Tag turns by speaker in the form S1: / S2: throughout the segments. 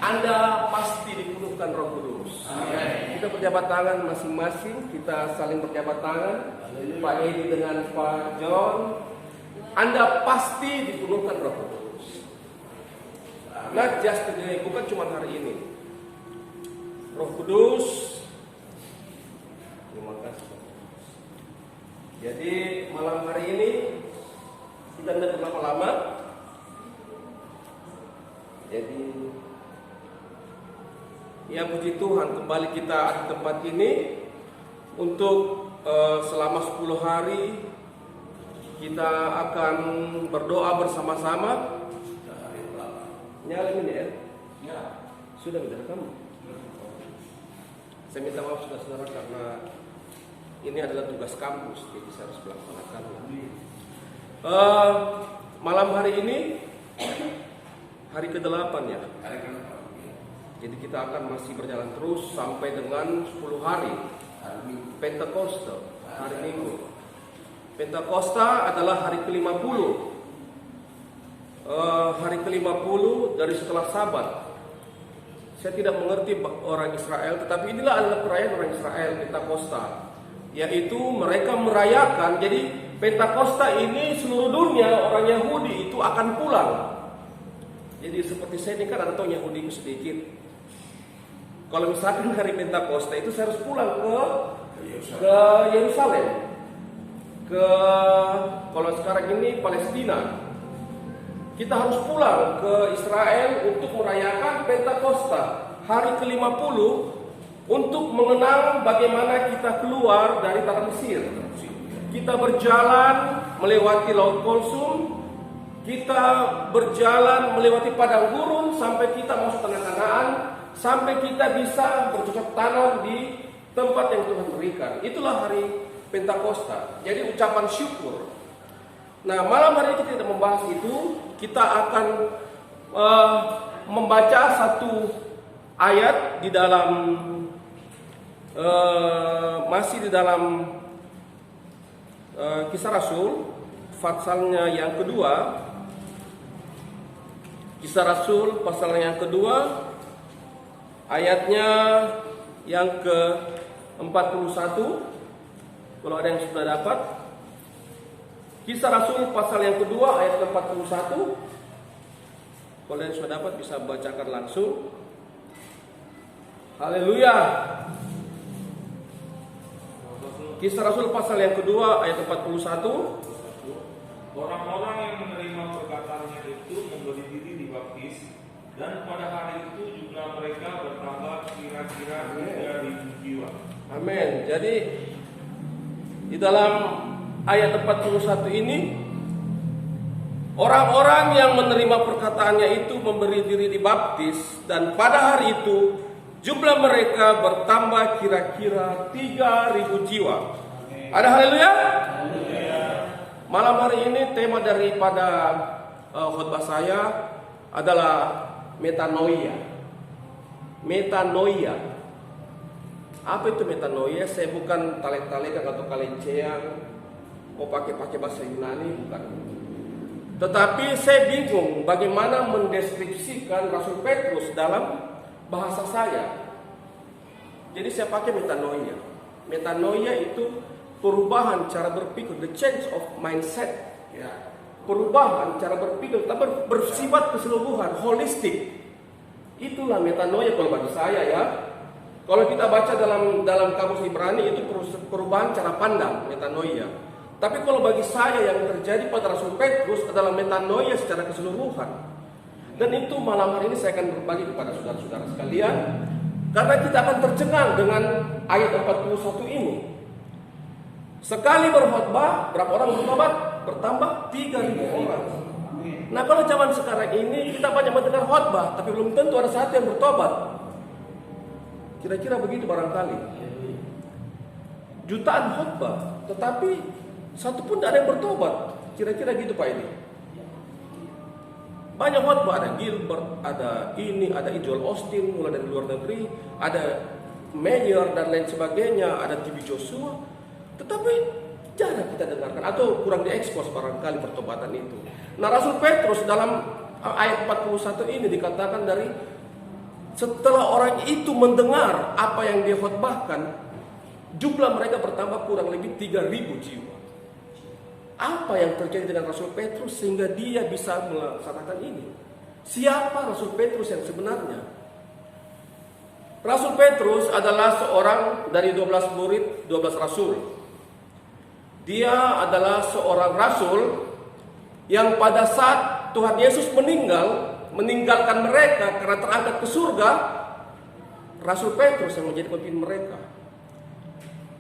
S1: Anda pasti dipenuhkan Roh Kudus. Kita berjabat tangan masing-masing, kita saling berjabat tangan. Pak Edi dengan Pak John. Anda pasti dipenuhkan Roh Kudus. Not just today, bukan cuma hari ini. Roh Kudus. Terima kasih. Jadi malam hari ini kita tidak berlama-lama. Jadi ya puji Tuhan, kembali kita di tempat ini untuk selama 10 hari kita akan berdoa bersama-sama. Nyalain ini ya? Sudah benar kamu? Saya minta maaf saudara-saudara karena ini adalah tugas kampus, jadi saya harus melaksanakan. Malam hari ini hari ke-8 ya. Jadi kita akan masih berjalan terus sampai dengan 10 hari. Pentakosta, hari Minggu. Pentakosta adalah hari ke-50. Hari ke-50 dari setelah Sabat. Saya tidak mengerti orang Israel, tetapi inilah adalah perayaan orang Israel, Pentakosta. Yaitu mereka merayakan, jadi Pentakosta ini seluruh dunia orang Yahudi itu akan pulang. Jadi seperti saya ini kan ada tahu Yahudi itu sedikit. Kalau misalkan hari Pentakosta itu saya harus pulang ke Yerusalem, kalau sekarang ini Palestina. Kita harus pulang ke Israel untuk merayakan Pentakosta, hari ke-50, untuk mengenang bagaimana kita keluar dari tanah Mesir. Kita berjalan melewati Laut Kulsum, kita berjalan melewati padang gurun sampai kita masuk tanah Kanaan, sampai kita bisa bercocok tanam di tempat yang Tuhan berikan. Itulah hari Pentakosta. Jadi ucapan syukur. Nah, malam hari ini kita tidak membahas itu. Kita akan membaca satu ayat di dalam masih di dalam Kisah Rasul, pasalnya yang kedua. Kisah Rasul pasalnya yang kedua, ayatnya yang ke-41. Kalau ada yang sudah dapat, Kisah Rasul pasal yang kedua ayat ke-41. Kalau ada yang sudah dapat bisa bacakan langsung. Haleluya. Kisah Rasul pasal yang kedua ayat 41.
S2: Orang-orang yang menerima perkataannya itu memberi diri dibaptis, dan pada hari itu jumlah mereka bertambah kira-kira 3.000 jiwa.
S1: Amin. Jadi di dalam ayat 41 ini, orang-orang yang menerima perkataannya itu memberi diri dibaptis, dan pada hari itu jumlah mereka bertambah kira-kira 3.000 jiwa. Ada haleluya? Malam hari ini tema daripada khotbah saya adalah metanoia. Metanoia. Apa itu metanoia? Saya bukan talek-talekan atau kalencean, mau pakai bahasa Yunani, bukan. Tetapi saya bingung bagaimana mendeskripsikan Rasul Petrus dalam bahasa saya. Jadi saya pakai metanoia. Metanoia itu perubahan cara berpikir, the change of mindset. Ya. Perubahan cara berpikir, tapi bersifat keseluruhan, holistik. Itulah metanoia kalau bagi saya ya. Kalau kita baca dalam kamus Ibrani itu perubahan cara pandang, metanoia. Tapi kalau bagi saya yang terjadi pada Rasul Petrus adalah metanoia secara keseluruhan. Dan itu malam hari ini saya akan berbagi kepada saudara-saudara sekalian, karena kita akan tercengang dengan ayat 41 ini. Sekali berkhotbah, berapa orang bertobat? Bertambah 3.000 orang. Nah, kalau zaman sekarang ini kita banyak mendengar khotbah, tapi belum tentu ada satu yang bertobat. Kira-kira begitu barangkali. Jutaan khotbah, tetapi satu pun tidak ada yang bertobat. Kira-kira gitu Pak ini. Banyak khotbah, ada Gilbert, ada ini, ada Joel Austin mulai dari luar negeri, ada Mayer dan lain sebagainya, ada TB Joshua. Tetapi jarang kita dengarkan atau kurang diekspos barangkali pertobatan itu. Nah, Rasul Petrus dalam ayat 41 ini dikatakan dari setelah orang itu mendengar apa yang dia khotbahkan, jumlah mereka bertambah kurang lebih 3.000 jiwa. Apa yang terjadi dengan Rasul Petrus sehingga dia bisa melaksanakan ini? Siapa Rasul Petrus yang sebenarnya? Rasul Petrus adalah seorang dari 12 murid, 12 rasul. Dia adalah seorang rasul yang pada saat Tuhan Yesus meninggalkan mereka karena terangkat ke surga, Rasul Petrus yang menjadi pemimpin mereka.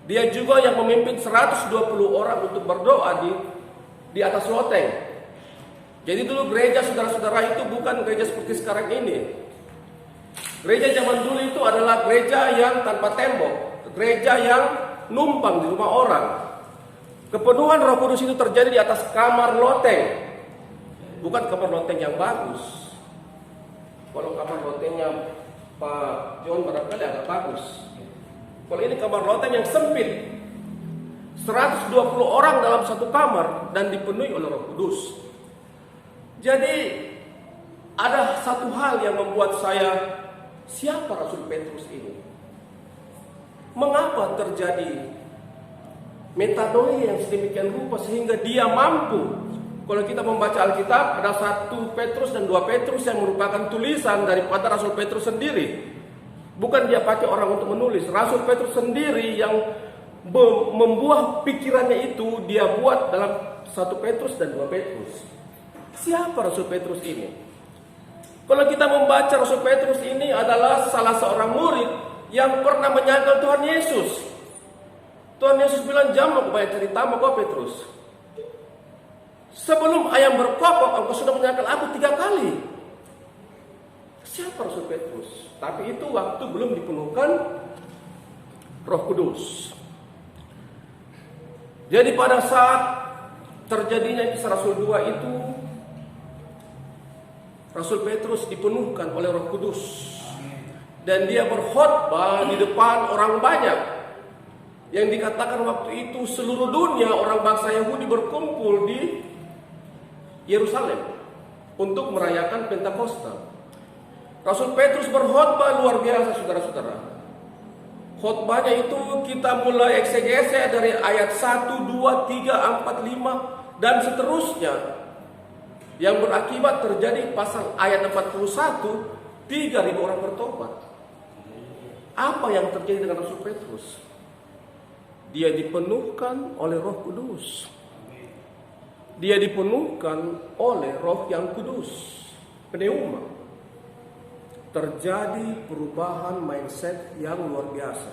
S1: Dia juga yang memimpin 120 orang untuk berdoa di atas loteng. Jadi dulu gereja saudara-saudara itu bukan gereja seperti sekarang ini. Gereja zaman dulu itu adalah gereja yang tanpa tembok, gereja yang numpang di rumah orang. Kepenuhan Roh Kudus itu terjadi di atas kamar loteng, bukan kamar loteng yang bagus. Kalau kamar lotengnya Pak John barangkali agak bagus. Kalau ini kamar loteng yang sempit, 120 orang dalam satu kamar dan dipenuhi oleh Roh Kudus. Jadi ada satu hal yang membuat saya, siapa Rasul Petrus ini? Mengapa terjadi metanoia yang sedemikian rupa sehingga dia mampu? Kalau kita membaca Alkitab, ada 1 Petrus dan 2 Petrus yang merupakan tulisan daripada Rasul Petrus sendiri. Bukan dia pakai orang untuk menulis. Rasul Petrus sendiri yang membuah pikirannya itu, dia buat dalam 1 Petrus dan 2 Petrus. Siapa Rasul Petrus ini? Kalau kita membaca Rasul Petrus ini adalah salah seorang murid yang pernah menyangkal Tuhan Yesus. Tuhan Yesus bilang, "Jangan aku banyak cerita sama kau Petrus. Sebelum ayam berkokok, engkau sudah menyangkal aku 3 kali." Siapa Rasul Petrus? Tapi itu waktu belum dipenuhkan Roh Kudus. Jadi pada saat terjadinya Kisah Rasul 2 itu, Rasul Petrus dipenuhkan oleh Roh Kudus. Dan dia berkhotbah di depan orang banyak. Yang dikatakan waktu itu seluruh dunia orang bangsa Yahudi berkumpul di Yerusalem untuk merayakan Pentakosta. Rasul Petrus berkhotbah luar biasa, saudara-saudara. Khotbahnya itu kita mulai eksegese dari ayat 1, 2, 3, 4, 5 dan seterusnya. Yang berakibat terjadi pasal ayat 41, 3.000 orang bertobat. Apa yang terjadi dengan Rasul Petrus? Dia dipenuhkan oleh Roh Kudus. Dia dipenuhkan oleh Roh yang Kudus, pneuma. Terjadi perubahan mindset yang luar biasa.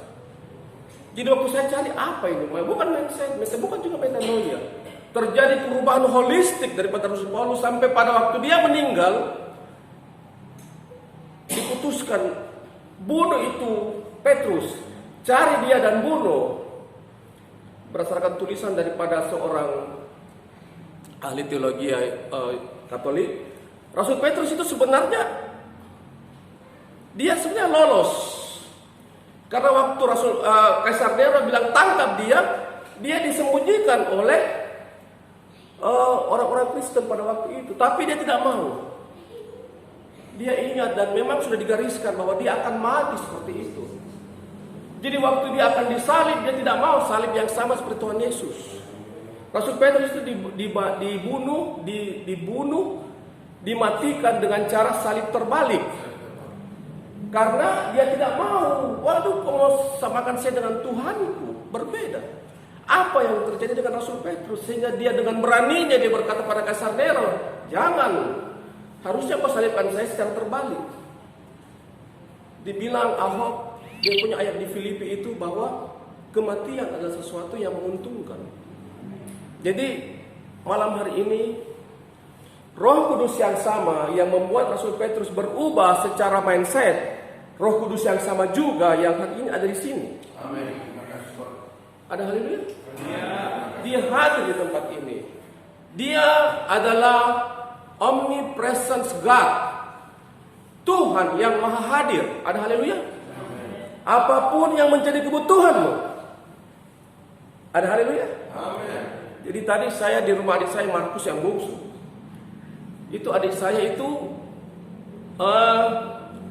S1: Jadi waktu saya cari apa ini, bukan mindset, bukan juga metanoia. Terjadi perubahan holistik daripada Rasul Paulus sampai pada waktu dia meninggal, diputuskan bunuh itu Petrus, cari dia dan bunuh. Berdasarkan tulisan daripada seorang ahli teologi Katolik, Rasul Petrus itu sebenarnya dia sebenarnya lolos. Karena waktu Kaisar Nero bilang tangkap dia disembunyikan oleh orang-orang Kristen pada waktu itu. Tapi dia tidak mau. Dia ingat dan memang sudah digariskan bahwa dia akan mati seperti itu. Jadi waktu dia akan disalib, dia tidak mau salib yang sama seperti Tuhan Yesus. Rasul Petrus itu dibunuh, dimatikan dengan cara salib terbalik. Karena dia tidak mau, waduh kau mau samakan saya dengan Tuhanku, berbeda. Apa yang terjadi dengan Rasul Petrus sehingga dia dengan beraninya dia berkata pada Kaisar Nero, jangan, harusnya kau salibkan saya secara terbalik. Dibilang Ahok, dia punya ayat di Filipi itu bahwa kematian adalah sesuatu yang menguntungkan. Jadi malam hari ini Roh Kudus yang sama yang membuat Rasul Petrus berubah secara mindset, Roh Kudus yang sama juga yang hari ini ada di sini.
S2: Amin.
S1: Ada haleluya? Dia hadir di tempat ini. Dia adalah omnipresence God, Tuhan yang maha hadir. Ada haleluya? Apapun yang menjadi kebutuhanmu, ada haleluya?
S2: Amin.
S1: Jadi tadi saya di rumah adik saya Markus yang bungsu. Itu adik saya itu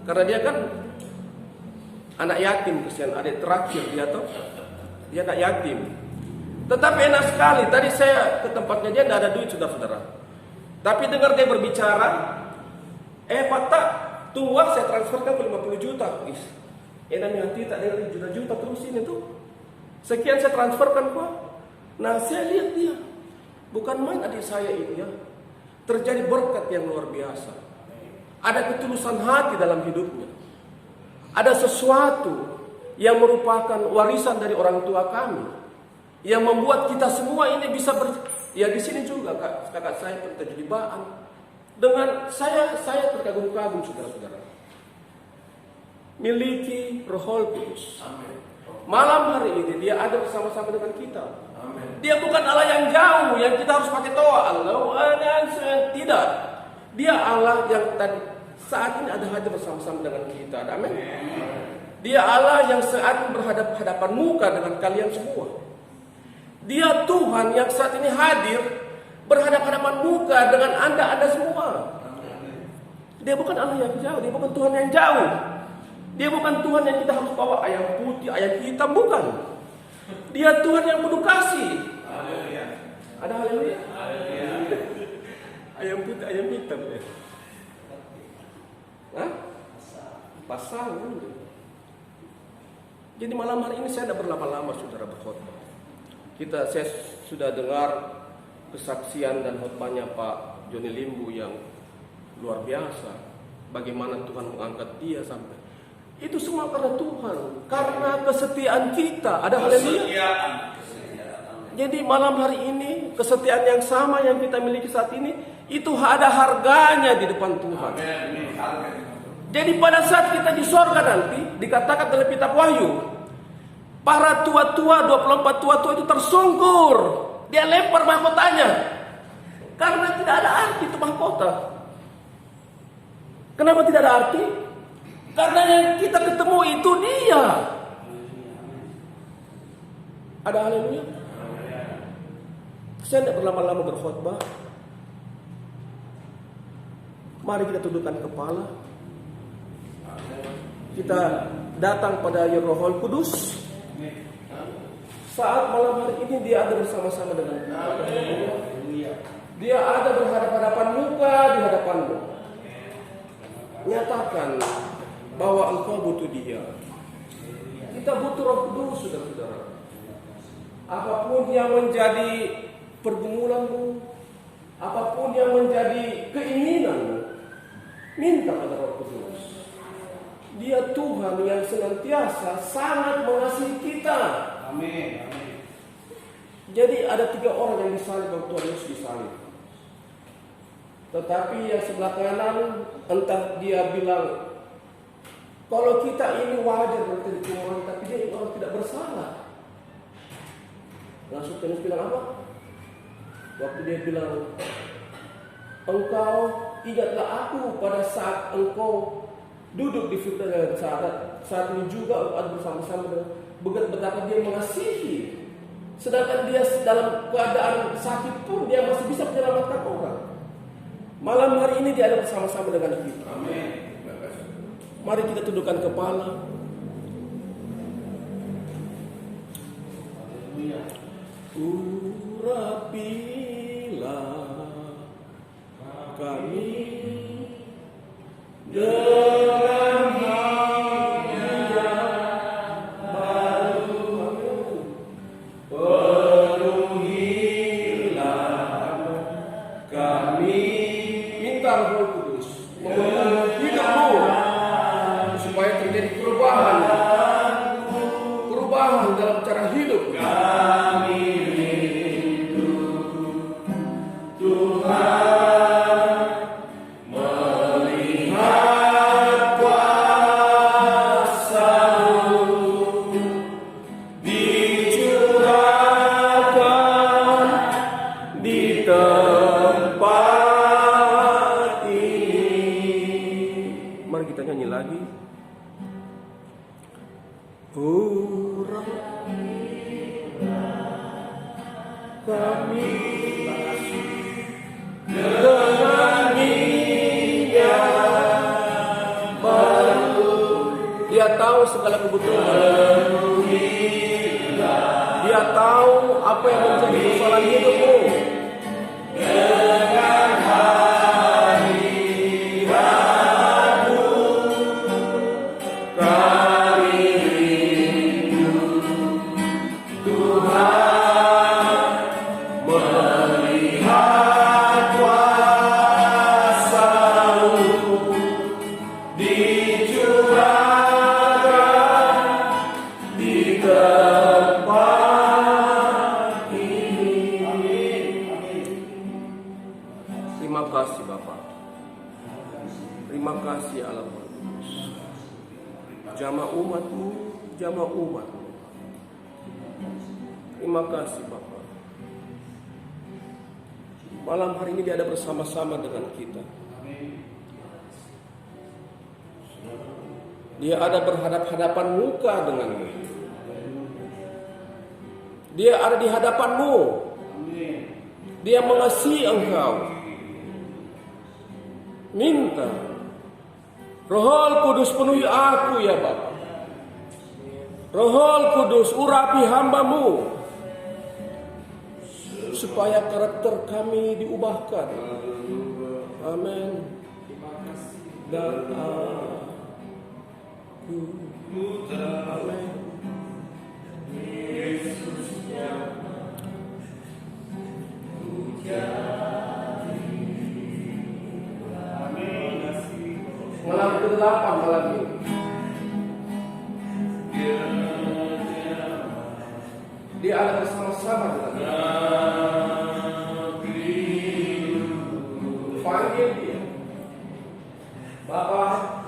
S1: karena dia kan Anak yatim, kesian adik terakhir dia tuh. Dia anak yatim. Tetapi enak sekali. Tadi saya ke tempatnya dia tidak ada duit, saudara-saudara. Tapi dengar dia berbicara, Pak tak, tunggu saya transferkan ke 50 juta. Enak hati tak ada juta-juta terus ini tuh. Sekian saya transferkan kok. Nah saya lihat dia, bukan main adik saya ini ya. Terjadi berkat yang luar biasa. Ada ketulusan hati dalam hidupnya. Ada sesuatu yang merupakan warisan dari orang tua kami yang membuat kita semua ini bisa ya di sini juga kakak saya terjebaan dengan saya terkagum-kagum saudara-saudara. Miliki Roh Kudus. Malam hari ini dia ada bersama-sama dengan kita. Dia bukan Allah yang jauh yang kita harus pakai doa Allah tidak. Dia Allah yang tadi saat ini ada hadir bersama-sama dengan kita. Amin. Dia Allah yang saat ini berhadapan muka dengan kalian semua. Dia Tuhan yang saat ini hadir berhadapan muka dengan anda semua. Dia bukan Allah yang jauh, dia bukan Tuhan yang jauh. Dia bukan Tuhan yang kita harus bawa ayam putih, ayam hitam, bukan. Dia Tuhan yang penuh kasih. Ada haleluya. Ayam putih, ayam hitam ya. Pasang. Jadi malam hari ini saya tidak berlama-lama saudara berkhotbah. Saya sudah dengar kesaksian dan khotbahnya Pak Joni Limbu yang luar biasa. Bagaimana Tuhan mengangkat dia sampai. Itu semua karena Tuhan, karena kesetiaan kita. Ada haleluya. Jadi malam hari ini kesetiaan yang sama yang kita miliki saat ini itu ada harganya di depan Tuhan. Jadi pada saat kita di sorga nanti dikatakan dalam kitab Wahyu, para tua-tua 24 tua-tua itu tersungkur. Dia lempar mahkotanya karena tidak ada arti itu mahkota. Kenapa tidak ada arti? Karena yang kita ketemu itu dia. Ada haleluya. Saya tidak berlama-lama berkhotbah. Mari kita tundukkan kepala. Kita datang pada Roh Kudus. Saat malam hari ini dia ada bersama-sama dengan kita. Dia ada berhadapan muka di hadapanmu. Nyatakan bahwa engkau butuh dia. Kita butuh Roh Kudus, saudara-saudara. Apapun yang menjadi pergumulanmu, apapun yang menjadi keinginanmu, minta pada Roh Kudus. Dia Tuhan yang senantiasa sangat mengasihi kita. Amin. Jadi ada 3 orang yang disalib waktu Tuhan Yesus disalib. Tetapi yang sebelah kanan entah dia bilang kalau kita ini wajar berarti dikumpulkan, tapi dia orang tidak bersalah. Langsung Tuhan bilang apa? Waktu dia bilang, engkau ingatlah aku pada saat engkau duduk di firman dengan saat ini juga ada bersama-sama dengan betapa dia mengasihi. Sedangkan dia dalam keadaan sakit pun dia masih bisa menyelamatkan orang. Malam hari ini dia ada bersama-sama dengan kita. Amin. Mari kita tundukkan kepala. Urapilah kami dengan hadiah baru, penuhilah kami. Minta Roh Kudus memenuhi hidupmu supaya terjadi perubahan dalam cara hidup kami. Dia tahu segala kebutuhan. Dia tahu apa yang menjadi persoalan hidupmu. Terima kasih Bapak. Terima kasih Allah Kudus. Jamah umat-Mu, jamah umat-Mu. Terima kasih Bapak. Malam hari ini Dia ada bersama-sama dengan kita. Dia ada berhadap-hadapan muka denganmu. Dia ada di hadapanmu. Dia mengasihi engkau. Minta Roh Kudus penuhi aku ya Bapa. Roh Kudus urapi hamba-Mu supaya karakter kami diubahkan. Amin. Dan amin. Malam ke-8 malam ini. Dia ada bersama-sama dengan kita. Panggil dia. Bapak.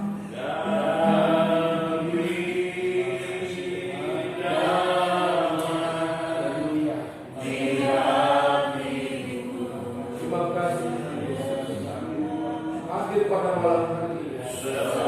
S1: Terima kasih. Hadir pada malam hari ini.